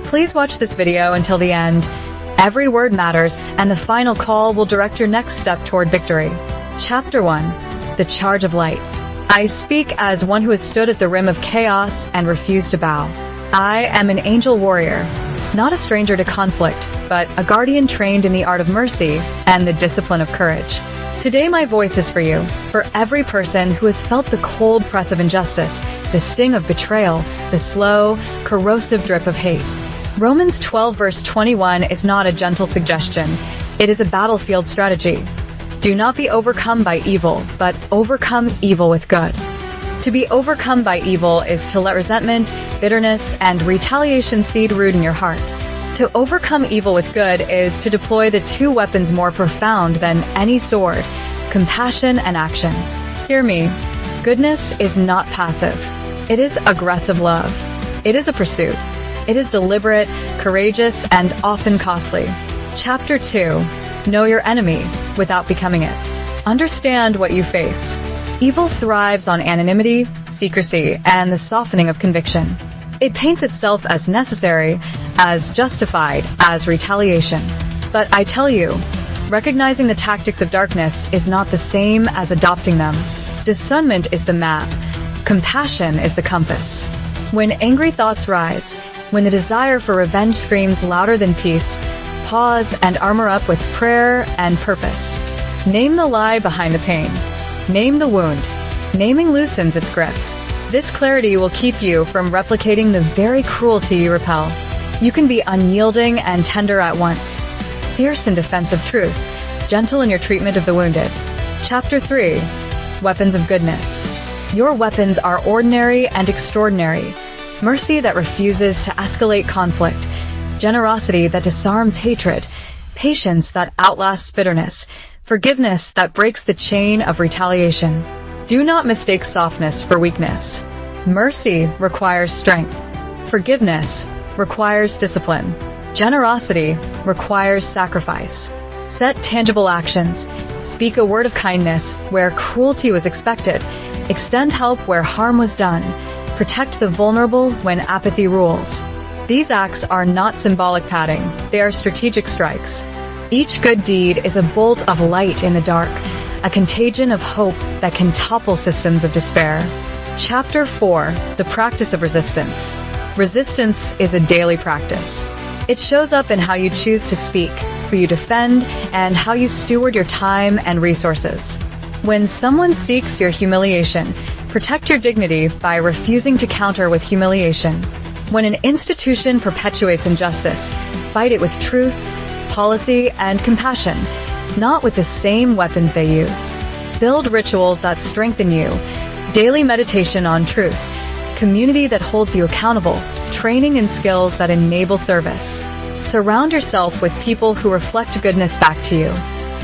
Please watch this video until the end. Every word matters, and the final call will direct your next step toward victory. Chapter 1. The Charge of Light. I speak as one who has stood at the rim of chaos and refused to bow. I am an angel warrior, not a stranger to conflict, but a guardian trained in the art of mercy and the discipline of courage. Today my voice is for you, for every person who has felt the cold press of injustice, the sting of betrayal, the slow, corrosive drip of hate. Romans 12 verse 21 is not a gentle suggestion. It is a battlefield strategy. Do not be overcome by evil, but overcome evil with good. To be overcome by evil is to let resentment, bitterness, and retaliation seed root in your heart. To overcome evil with good is to deploy the two weapons more profound than any sword, compassion and action. Hear me. Goodness is not passive. It is aggressive love. It is a pursuit. It is deliberate, courageous, and often costly. Chapter 2. Know your enemy without becoming it. Understand what you face. Evil thrives on anonymity, secrecy, and the softening of conviction. It paints itself as necessary, as justified, as retaliation. But I tell you, recognizing the tactics of darkness is not the same as adopting them. Discernment is the map. Compassion is the compass. When angry thoughts rise, when the desire for revenge screams louder than peace, pause and armor up with prayer and purpose. Name the lie behind the pain. Name the wound. Naming loosens its grip. This clarity will keep you from replicating the very cruelty you repel. You can be unyielding and tender at once, fierce in defense of truth, gentle in your treatment of the wounded. Chapter 3. Weapons of Goodness. Your weapons are ordinary and extraordinary. Mercy that refuses to escalate conflict, generosity that disarms hatred, patience that outlasts bitterness, forgiveness that breaks the chain of retaliation. Do not mistake softness for weakness. Mercy requires strength. Forgiveness requires discipline. Generosity requires sacrifice. Set tangible actions. Speak a word of kindness where cruelty was expected. Extend help where harm was done. Protect the vulnerable when apathy rules. These acts are not symbolic padding. They are strategic strikes. Each good deed is a bolt of light in the dark, a contagion of hope that can topple systems of despair. Chapter 4. The Practice of Resistance. Resistance is a daily practice. It shows up in how you choose to speak, who you defend, and how you steward your time and resources. When someone seeks your humiliation, protect your dignity by refusing to counter with humiliation. When an institution perpetuates injustice, fight it with truth, policy, and compassion, not with the same weapons they use. Build rituals that strengthen you, daily meditation on truth, community that holds you accountable, training and skills that enable service. Surround yourself with people who reflect goodness back to you.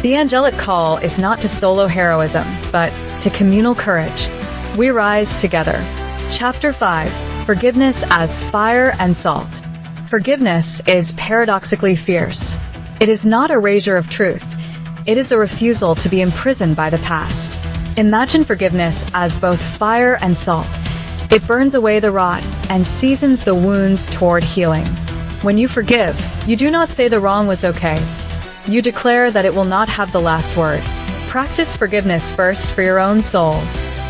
The angelic call is not to solo heroism, but to communal courage. We rise together. Chapter 5. Forgiveness as fire and salt. Forgiveness is paradoxically fierce. It is not erasure of truth. It is the refusal to be imprisoned by the past. Imagine forgiveness as both fire and salt. It burns away the rot and seasons the wounds toward healing. When you forgive, you do not say the wrong was okay. You declare that it will not have the last word. Practice forgiveness first for your own soul.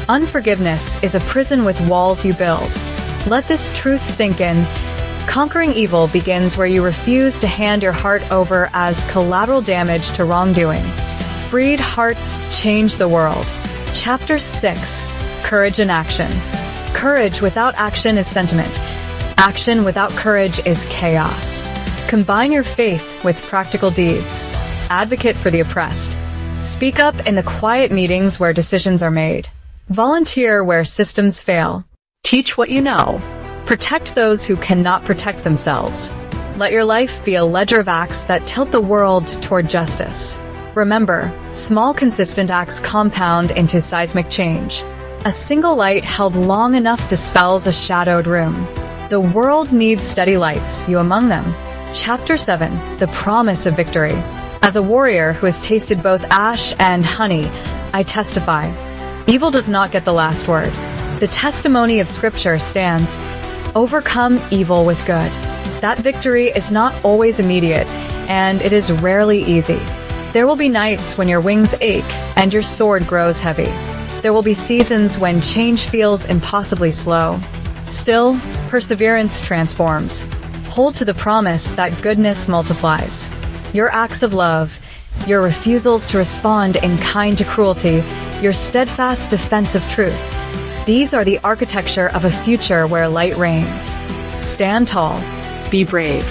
Unforgiveness is a prison with walls you build. Let this truth sink in. Conquering evil begins where you refuse to hand your heart over as collateral damage to wrongdoing. Freed hearts change the world. Chapter 6. Courage in Action. Courage without action is sentiment. Action without courage is chaos. Combine your faith with practical deeds. Advocate for the oppressed. Speak up in the quiet meetings where decisions are made. Volunteer where systems fail. Teach what you know. Protect those who cannot protect themselves. Let your life be a ledger of acts that tilt the world toward justice. Remember, small consistent acts compound into seismic change. A single light held long enough dispels a shadowed room. The world needs steady lights, you among them. Chapter 7. The Promise of Victory. As a warrior who has tasted both ash and honey, I testify. Evil does not get the last word. The testimony of Scripture stands. Overcome evil with good. That victory is not always immediate, and it is rarely easy. There will be nights when your wings ache and your sword grows heavy. There will be seasons when change feels impossibly slow. Still, perseverance transforms. Hold to the promise that goodness multiplies. Your acts of love, your refusals to respond in kind to cruelty, your steadfast defense of truth. These are the architecture of a future where light reigns. Stand tall. Be brave.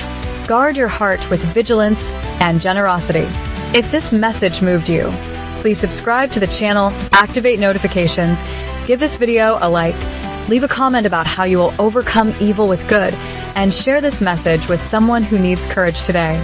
Guard your heart with vigilance and generosity. If this message moved you, please subscribe to the channel, activate notifications, give this video a like, leave a comment about how you will overcome evil with good, and share this message with someone who needs courage today.